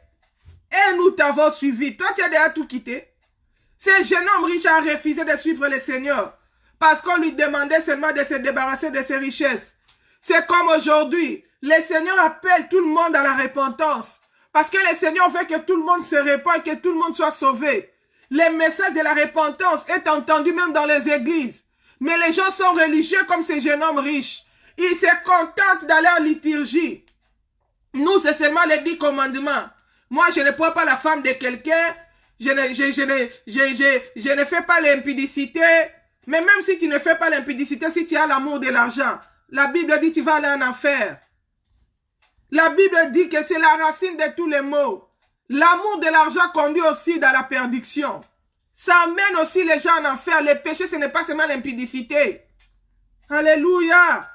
et nous t'avons suivi. Toi tu as déjà tout quitté. Ce jeune homme riche a refusé de suivre le Seigneur parce qu'on lui demandait seulement de se débarrasser de ses richesses. C'est comme aujourd'hui, le Seigneur appelle tout le monde à la repentance parce que le Seigneur veut que tout le monde se répande, que tout le monde soit sauvé. Le message de la repentance est entendu même dans les églises. Mais les gens sont religieux comme ces jeunes hommes riches. Ils se contentent d'aller en liturgie. Nous, c'est seulement les 10 commandements. Moi, je ne prends pas la femme de quelqu'un. Je ne fais pas l'impudicité. Mais même si tu ne fais pas l'impudicité, si tu as l'amour de l'argent, la Bible dit que tu vas aller en enfer. La Bible dit que c'est la racine de tous les maux. L'amour de l'argent conduit aussi dans la perdition. Ça amène aussi les gens en enfer. Le péché, ce n'est pas seulement l'impudicité. Alléluia.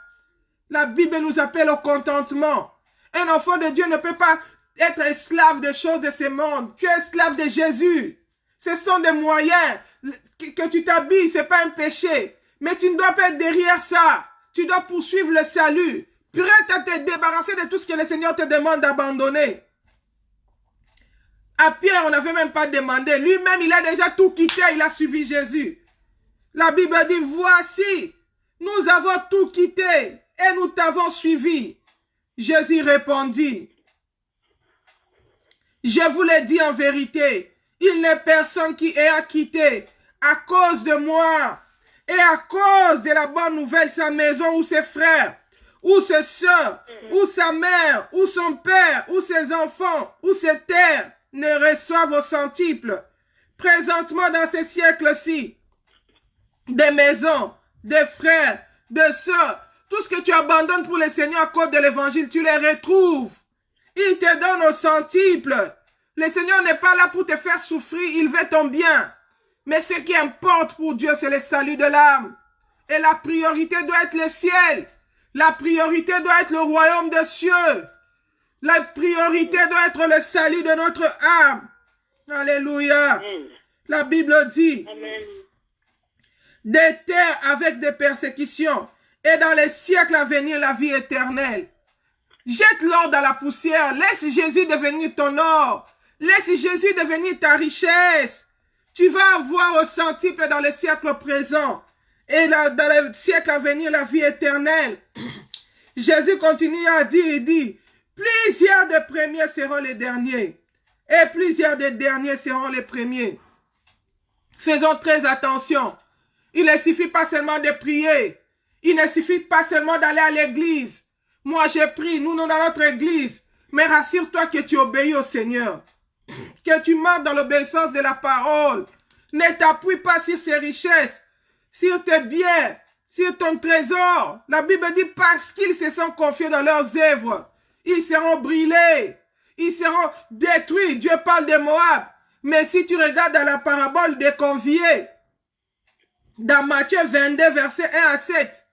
La Bible nous appelle au contentement. Un enfant de Dieu ne peut pas être esclave des choses de ce monde. Tu es esclave de Jésus. Ce sont des moyens. Que tu t'habilles, ce n'est pas un péché. Mais tu ne dois pas être derrière ça. Tu dois poursuivre le salut. Prêt à te débarrasser de tout ce que le Seigneur te demande d'abandonner. À Pierre, on n'avait même pas demandé. Lui-même, il a déjà tout quitté. Il a suivi Jésus. La Bible dit, voici, nous avons tout quitté et nous t'avons suivi. Jésus répondit, je vous l'ai dit en vérité, il n'est personne qui ait quitté à cause de moi et à cause de la bonne nouvelle sa maison ou ses frères, ou ses soeurs, ou sa mère, ou son père, ou ses enfants, ou ses terres, ne reçoivent au centuple. Présentement dans ce siècle-ci, des maisons, des frères, des sœurs, tout ce que tu abandonnes pour le Seigneur à cause de l'évangile, tu les retrouves. Il te donne au centuple. Le Seigneur n'est pas là pour te faire souffrir, il veut ton bien. Mais ce qui importe pour Dieu, c'est le salut de l'âme. Et la priorité doit être le ciel. La priorité doit être le royaume des cieux. La priorité doit être le salut de notre âme. Alléluia. Amen. La Bible dit, Amen. des terres avec des persécutions et dans les siècles à venir la vie éternelle. Jette l'or dans la poussière. Laisse Jésus devenir ton or. Laisse Jésus devenir ta richesse. Tu vas avoir au centuple dans le siècle présent et dans le siècle à venir la vie éternelle. Jésus continue à dire, il dit, plusieurs des premiers seront les derniers et plusieurs des derniers seront les premiers. Faisons très attention. Il ne suffit pas seulement de prier. Il ne suffit pas seulement d'aller à l'église. Moi, j'ai prie, nous dans notre église. Mais rassure-toi que tu obéis au Seigneur. Que tu marches dans l'obéissance de la parole. Ne t'appuie pas sur ses richesses, sur tes biens, sur ton trésor. La Bible dit parce qu'ils se sont confiés dans leurs œuvres, ils seront brûlés, ils seront détruits. Dieu parle de Moab. Mais si tu regardes dans la parabole des conviés, dans Matthieu 22, verset 1 à 7,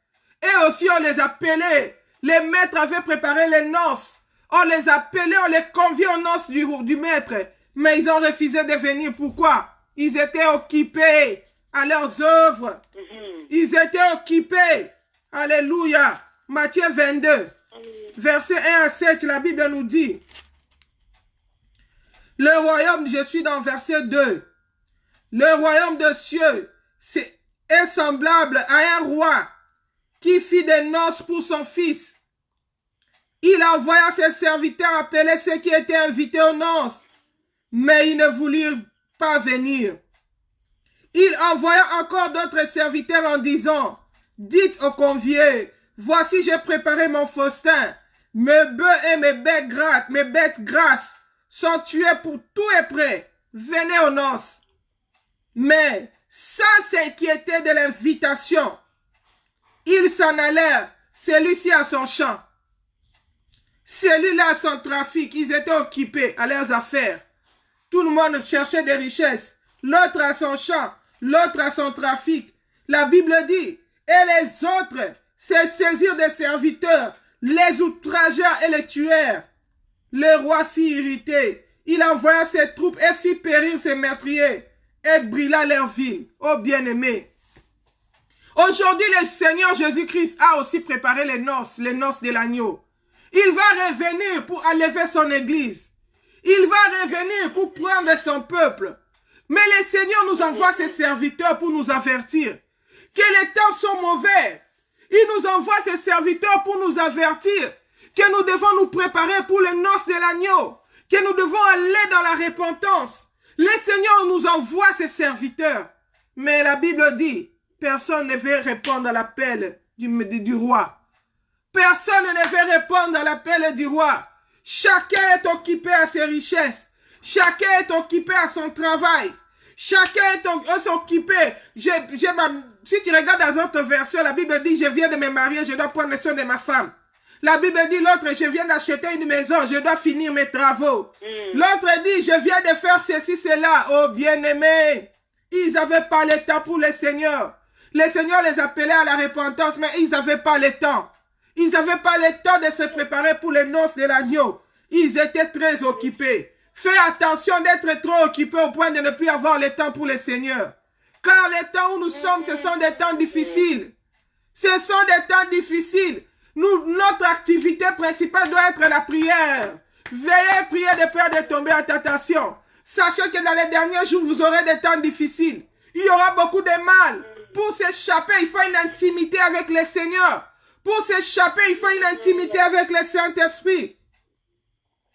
et aussi on les appelait, les maîtres avaient préparé les noces, on les appelait, on les conviait aux noces du maître, mais ils ont refusé de venir. Pourquoi? Ils étaient occupés à leurs œuvres. Ils étaient occupés. Alléluia. Matthieu 22, verset 1 à 7, la Bible nous dit, le royaume, je suis dans verset 2, le royaume des cieux est semblable à un roi qui fit des noces pour son fils. Il envoya ses serviteurs appeler ceux qui étaient invités aux noces, mais ils ne voulurent pas venir. Il envoya encore d'autres serviteurs en disant, dites aux conviés, voici j'ai préparé mon festin, mes bœufs et mes bêtes grasses sont tués, pour tout est prêt, venez aux noces. Mais sans s'inquiéter de l'invitation, ils s'en allèrent, celui-ci à son champ, celui-là à son trafic. Ils étaient occupés à leurs affaires. Tout le monde cherchait des richesses. L'autre à son champ, l'autre à son trafic. La Bible dit, et les autres se saisirent des serviteurs, les outragèrent et les tuèrent. Le roi fut irrité. Il envoya ses troupes et fit périr ses meurtriers et brûla leur ville. Oh bien-aimés. Aujourd'hui, le Seigneur Jésus-Christ a aussi préparé les noces de l'agneau. Il va revenir pour enlever son église. Il va revenir pour prendre son peuple. Mais le Seigneur nous envoie ses serviteurs pour nous avertir que les temps sont mauvais. Il nous envoie ses serviteurs pour nous avertir que nous devons nous préparer pour les noces de l'agneau, que nous devons aller dans la repentance. Le Seigneur nous envoie ses serviteurs. Mais la Bible dit, personne ne veut répondre à l'appel du roi. Personne ne veut répondre à l'appel du roi. Chacun est occupé à ses richesses. Chacun est occupé à son travail. Chacun est occupé. Si tu regardes dans d'autres versions, la Bible dit, je viens de me marier, je dois prendre soin de ma femme. La Bible dit, l'autre, je viens d'acheter une maison, je dois finir mes travaux. L'autre dit, je viens de faire ceci, cela. Oh, bien-aimés, ils n'avaient pas le temps pour le Seigneur. Le Seigneur les appelait à la repentance, mais ils n'avaient pas le temps. Ils n'avaient pas le temps de se préparer pour les noces de l'agneau. Ils étaient très occupés. Fais attention d'être trop occupé au point de ne plus avoir le temps pour le Seigneur. Car les temps où nous sommes, ce sont des temps difficiles. Ce sont des temps difficiles. Notre activité principale doit être la prière. Veillez, priez de peur de tomber en tentation. Sachez que dans les derniers jours, vous aurez des temps difficiles. Il y aura beaucoup de mal. Pour s'échapper, il faut une intimité avec le Seigneur. Pour s'échapper, il faut une intimité avec le Saint-Esprit.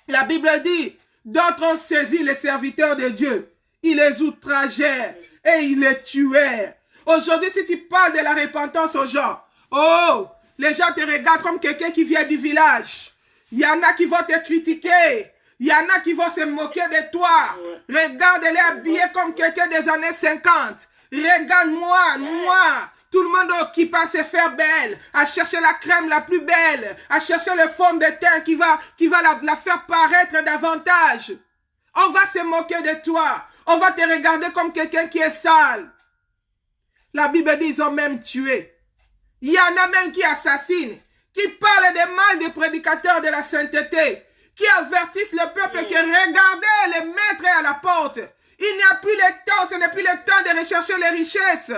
La Bible dit, d'autres ont saisi les serviteurs de Dieu. Ils les outragèrent et ils les tuèrent. Aujourd'hui, si tu parles de la repentance aux gens, oh, les gens te regardent comme quelqu'un qui vient du village. Il y en a qui vont te critiquer. Il y en a qui vont se moquer de toi. Regarde-les habillés comme quelqu'un des années 50. Regarde-moi, moi. Tout le monde est occupé à se faire belle, à chercher la crème la plus belle, à chercher le fond de teint qui va la faire paraître davantage. On va se moquer de toi. On va te regarder comme quelqu'un qui est sale. La Bible dit ils ont même tué. Il y en a même qui assassinent, qui parlent de mal des prédicateurs de la sainteté, qui avertissent le peuple que regardez, le maître est à la porte. Il n'y a plus le temps, ce n'est plus le temps de rechercher les richesses.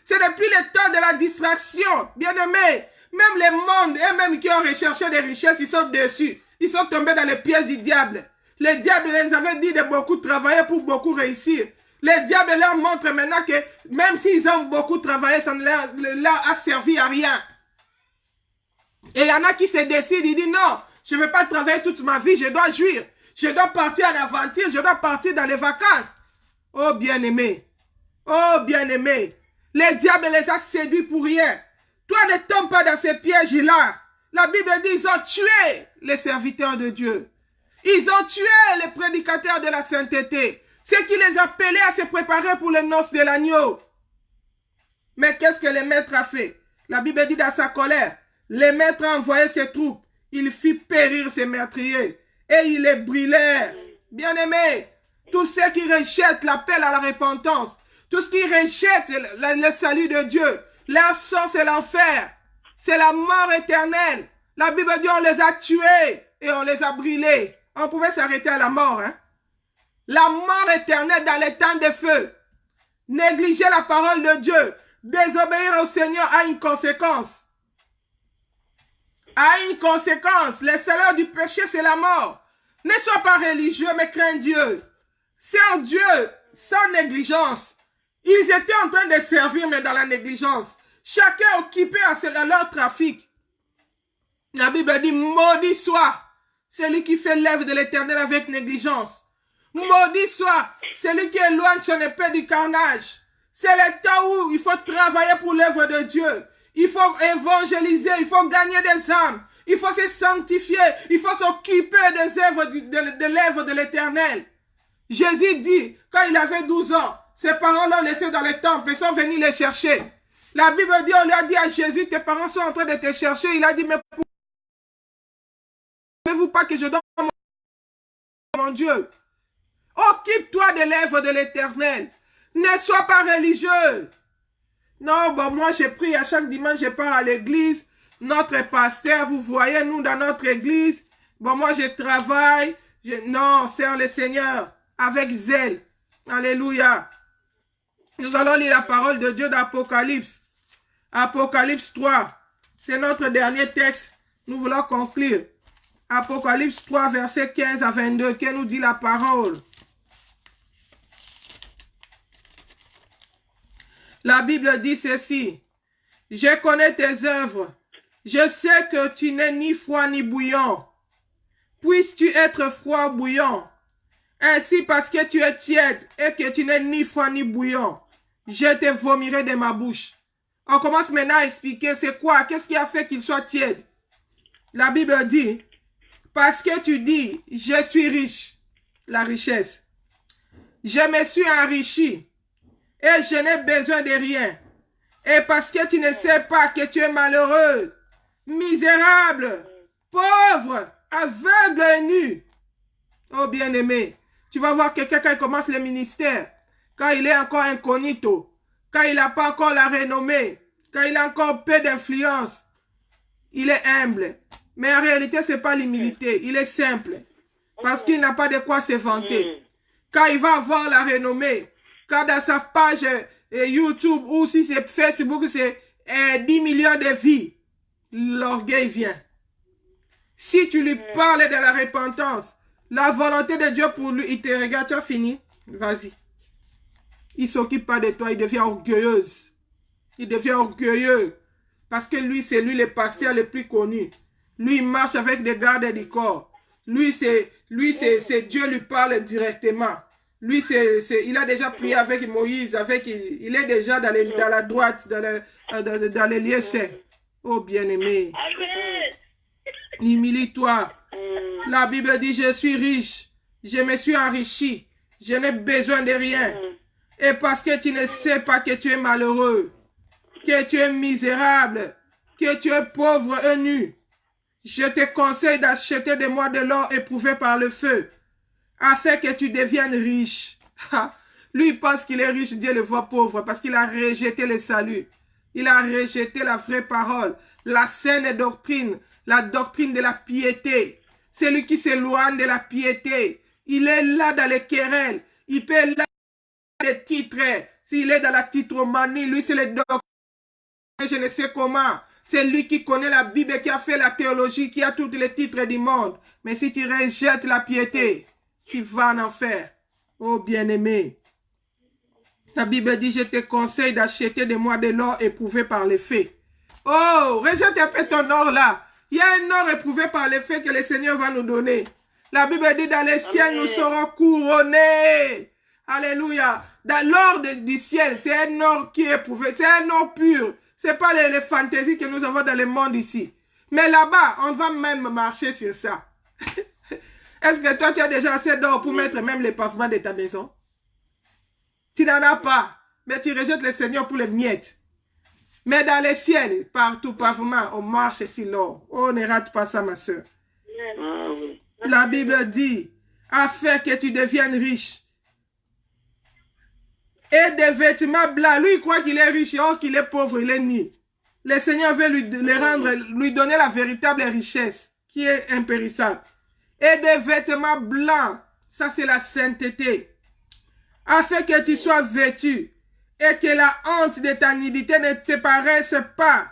Ce n'est plus le temps de la distraction. Bien-aimés, même les mondes, eux-mêmes qui ont recherché des richesses, ils sont dessus. Ils sont tombés dans les pièges du diable. Le diable les avait dit de beaucoup travailler pour beaucoup réussir. Le diable leur montre maintenant que même s'ils ont beaucoup travaillé, ça ne leur a servi à rien. Et il y en a qui se décident, ils disent non, je ne vais pas travailler toute ma vie, je dois jouir. Je dois partir à l'aventure, je dois partir dans les vacances. Oh bien-aimé, oh bien-aimé, le diable les a séduits pour rien. Toi ne tombes pas dans ces pièges-là. La Bible dit ils ont tué les serviteurs de Dieu. Ils ont tué les prédicateurs de la sainteté. Ceux qui les appelaient à se préparer pour les noces de l'agneau. Mais qu'est-ce que le maître a fait? La Bible dit dans sa colère, le maître a envoyé ses troupes. Il fit périr ses meurtriers et ils les brûlèrent. Bien-aimés, tous ceux qui rejettent l'appel à la repentance, tous ceux qui rejettent le salut de Dieu, leur sort c'est l'enfer, c'est la mort éternelle. La Bible dit on les a tués et on les a brûlés. On pouvait s'arrêter à la mort, hein? La mort éternelle dans les temps de feu. Négliger la parole de Dieu, désobéir au Seigneur a une conséquence. A une conséquence. Le salaire du péché, c'est la mort. Ne sois pas religieux, mais crains Dieu. Sers Dieu sans négligence. Ils étaient en train de servir, mais dans la négligence. Chacun occupé à leur trafic. La Bible dit, maudit soit celui qui fait l'œuvre de l'Éternel avec négligence. Maudit soit celui qui éloigne son épée du carnage. C'est le temps où il faut travailler pour l'œuvre de Dieu. Il faut évangéliser, il faut gagner des âmes. Il faut se sanctifier, il faut s'occuper des œuvres de l'œuvre de l'Éternel. Jésus dit, quand il avait 12 ans, ses parents l'ont laissé dans le temple et sont venus les chercher. La Bible dit, on lui a dit à Jésus, tes parents sont en train de te chercher. Il a dit, mais pourquoi ne savez-vous pas que je donne mon Dieu? Occupe-toi de l'œuvre de l'Éternel. Ne sois pas religieux. Non, bon, moi je prie à chaque dimanche, je pars à l'église. Notre pasteur, vous voyez, nous dans notre église. Bon, moi je travaille. Non, sers le Seigneur avec zèle. Alléluia. Nous allons lire la parole de Dieu d'Apocalypse. Apocalypse 3. C'est notre dernier texte. Nous voulons conclure. Apocalypse 3, verset 15 à 22. Que nous dit la parole? La Bible dit ceci. Je connais tes œuvres. Je sais que tu n'es ni froid ni bouillant. Puisses-tu être froid ou bouillant? Ainsi, parce que tu es tiède et que tu n'es ni froid ni bouillant, je te vomirai de ma bouche. On commence maintenant à expliquer c'est quoi, qu'est-ce qui a fait qu'il soit tiède. La Bible dit, parce que tu dis, je suis riche, la richesse. Je me suis enrichi et je n'ai besoin de rien. Et parce que tu ne sais pas que tu es malheureux, misérable, pauvre, aveugle et nu. Oh bien-aimé, tu vas voir quelqu'un quand il commence le ministère, quand il est encore incognito, quand il n'a pas encore la renommée, quand il a encore peu d'influence, il est humble. Mais en réalité, ce n'est pas l'humilité, il est simple. Parce qu'il n'a pas de quoi se vanter. Quand il va avoir la renommée, quand dans sa page YouTube ou si c'est Facebook, c'est 10 millions de vies, l'orgueil vient. Si tu lui parles de la repentance, la volonté de Dieu pour lui, il te regarde, tu as fini, vas-y. Il ne s'occupe pas de toi, il devient orgueilleuse. Il devient orgueilleux. Parce que lui, c'est lui le pasteur le plus connu. Lui, il marche avec des gardes du corps. Lui, c'est Dieu lui parle directement. Lui, il a déjà prié avec Moïse, il est déjà dans la droite, dans les lieux saints. Oh bien-aimé, humilie-toi. La Bible dit, je suis riche, je me suis enrichi, je n'ai besoin de rien. Et parce que tu ne sais pas que tu es malheureux, que tu es misérable, que tu es pauvre et nu, je te conseille d'acheter de moi de l'or éprouvé par le feu, afin que tu deviennes riche. Lui, il pense qu'il est riche, Dieu le voit pauvre, parce qu'il a rejeté le salut. Il a rejeté la vraie parole, la saine doctrine, la doctrine de la piété. Celui qui s'éloigne de la piété, il est là dans les querelles, il peut être là dans les titres. S'il est dans la titromanie, lui c'est le docteur, je ne sais comment. C'est lui qui connaît la Bible, qui a fait la théologie, qui a tous les titres du monde. Mais si tu rejettes la piété, tu vas en enfer. Oh bien-aimé, ta Bible dit, je te conseille d'acheter de moi de l'or éprouvé par les faits. Oh, rejette un peu ton or là. Il y a un or éprouvé par les faits que le Seigneur va nous donner. La Bible dit, dans les ciels, nous serons couronnés. Alléluia. Dans l'or du ciel, c'est un or qui est éprouvé. C'est un or pur. Ce n'est pas les fantaisies que nous avons dans le monde ici. Mais là-bas, on va même marcher sur ça. Est-ce que toi, tu as déjà assez d'or pour mettre même les pavements de ta maison? Tu n'en as pas. Mais tu rejettes le Seigneur pour les miettes. Mais dans les ciels, partout, pavement, on marche sur l'or. Oh, ne rate pas ça, ma soeur. La Bible dit, afin que tu deviennes riche. Et des vêtements blancs. Lui, il croit qu'il est riche, or qu'il est pauvre, il est nu. Le Seigneur veut lui donner la véritable richesse, qui est impérissable. Et des vêtements blancs. Ça, c'est la sainteté. Afin que tu sois vêtu. Et que la honte de ta nudité ne te paraisse pas.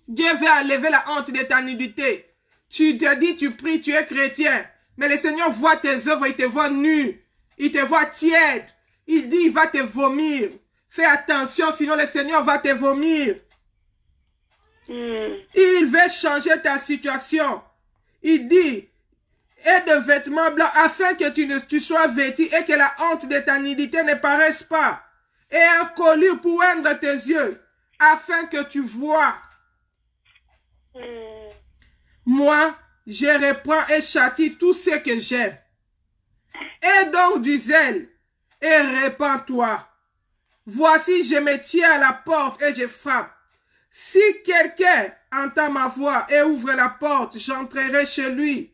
Dieu veut enlever la honte de ta nudité. Tu te dis, tu pries, tu es chrétien. Mais le Seigneur voit tes œuvres, il te voit nu. Il te voit tiède. Il dit, il va te vomir. Fais attention, sinon le Seigneur va te vomir. Il veut changer ta situation. Il dit, et de vêtements blancs, afin que tu sois vêtu et que la honte de ta nudité ne paraisse pas. Et un collier pour oindre tes yeux, afin que tu vois. Moi, je reprends et châtie tout ce que j'aime. Et donc du zèle, et répands-toi. Voici, je me tiens à la porte et je frappe. Si quelqu'un entend ma voix et ouvre la porte, j'entrerai chez lui.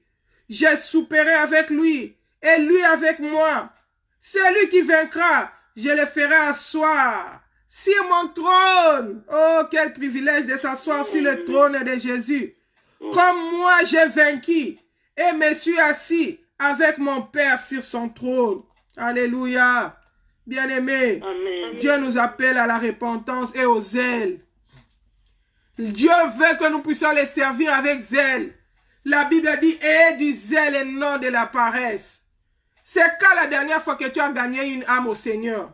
Je souperai avec lui, et lui avec moi. Celui qui vaincra, je le ferai asseoir sur mon trône. Oh, quel privilège de s'asseoir sur le trône de Jésus. Comme moi, j'ai vaincu et me suis assis avec mon Père sur son trône. Alléluia. Bien-aimés, Dieu nous appelle à la repentance et au zèle. Dieu veut que nous puissions les servir avec zèle. La Bible dit, ayez du zèle et non de la paresse. C'est quand la dernière fois que tu as gagné une âme au Seigneur?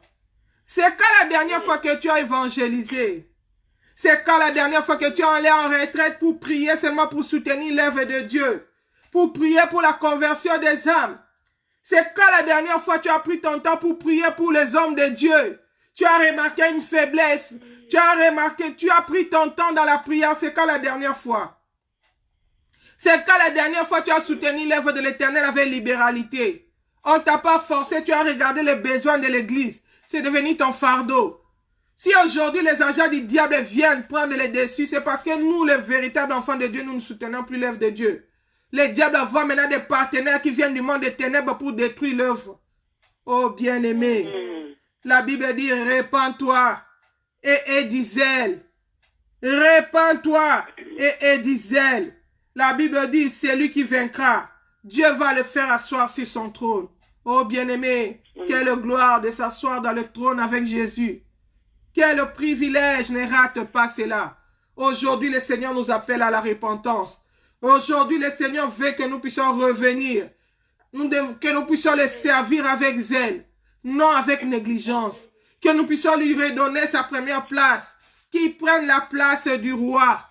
C'est quand la dernière fois que tu as évangélisé? C'est quand la dernière fois que tu es allé en retraite pour prier seulement pour soutenir l'œuvre de Dieu? Pour prier pour la conversion des âmes? C'est quand la dernière fois tu as pris ton temps pour prier pour les hommes de Dieu? Tu as remarqué une faiblesse. Tu as pris ton temps dans la prière. C'est quand la dernière fois? C'est quand la dernière fois tu as soutenu l'œuvre de l'Éternel avec libéralité? On ne t'a pas forcé, tu as regardé les besoins de l'Église. C'est devenu ton fardeau. Si aujourd'hui les agents du diable viennent prendre les dessus, c'est parce que nous, les véritables enfants de Dieu, nous ne soutenons plus l'œuvre de Dieu. Les diables voient maintenant des partenaires qui viennent du monde des ténèbres pour détruire l'œuvre. Oh bien-aimé, la Bible dit, répands-toi et aie du zèle. Répands-toi et aie du zèle. La Bible dit, c'est lui qui vaincra. Dieu va le faire asseoir sur son trône. Oh bien-aimé, quelle gloire de s'asseoir dans le trône avec Jésus. Quel privilège, ne rate pas cela. Aujourd'hui, le Seigneur nous appelle à la repentance. Aujourd'hui, le Seigneur veut que nous puissions revenir, que nous puissions les servir avec zèle, non avec négligence, que nous puissions lui redonner sa première place, qu'il prenne la place du roi.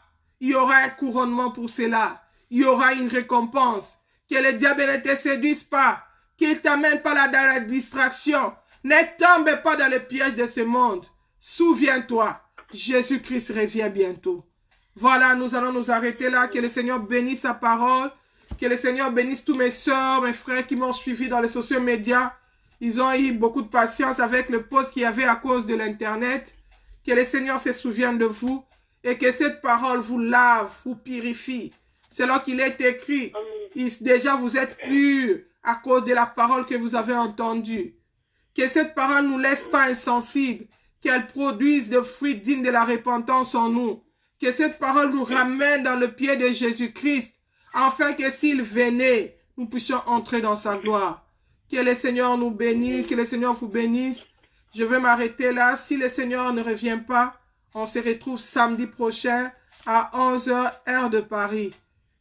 Il y aura un couronnement pour cela, il y aura une récompense, que le diable ne te séduise pas, qu'il ne t'amène pas là dans la distraction, ne tombe pas dans le piège de ce monde. Souviens-toi, Jésus-Christ revient bientôt. Voilà, nous allons nous arrêter là. Que le Seigneur bénisse sa parole. Que le Seigneur bénisse tous mes soeurs, mes frères qui m'ont suivi dans les sociaux médias. Ils ont eu beaucoup de patience avec le post qu'il y avait à cause de l'Internet. Que le Seigneur se souvienne de vous et que cette parole vous lave, vous purifie. Selon qu'il est écrit, déjà vous êtes purs à cause de la parole que vous avez entendue. Que cette parole ne nous laisse pas insensibles, qu'elle produise des fruits dignes de la repentance en nous. Que cette parole nous ramène dans le pied de Jésus-Christ, afin que s'il venait, nous puissions entrer dans sa gloire. Que le Seigneur nous bénisse, que le Seigneur vous bénisse. Je vais m'arrêter là. Si le Seigneur ne revient pas, on se retrouve samedi prochain à 11h, heure de Paris.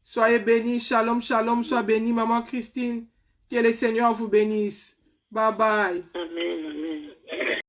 Soyez bénis, shalom, shalom, sois bénie, maman Christine. Que le Seigneur vous bénisse. Bye bye. Amen.